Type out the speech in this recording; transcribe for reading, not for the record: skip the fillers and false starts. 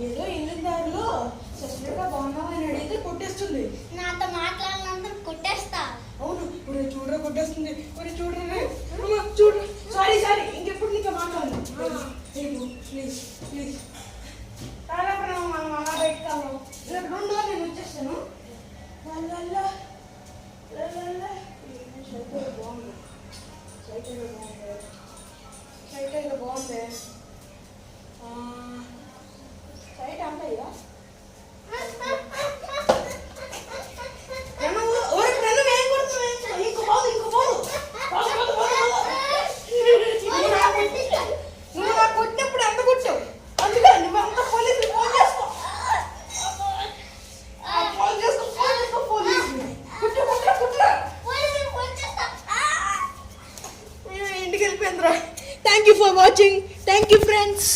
ఏదో వెళ్ళిన దారిలో సస్పెక్ట్గా బాగున్నావు అని అడిగితే కొట్టేస్తుంది. నాతో మాట్లాడినంత కొట్టేస్తా. అవును ఇప్పుడు చూడరా కొట్టేస్తుంది. మరి చూడరా చూడు. సారీ ఇంకెప్పుడు నీతో మాట్లాడను. ప్లీజ్ ప్లీజ్ మనం అలా పెట్టుకోము. రేపు 2 నేను వచ్చేస్తాను. సైట్ బాగుంది. సైట్ అంటయ్యా కొట్టినప్పుడు ఎంత కొట్టావు అందుకే నువ్వు అంత పోలీసులు ఫోన్ చేసుకో. ఇంటికి వెళ్ళిపోయిందిరా. Thank you for watching. Thank you friends.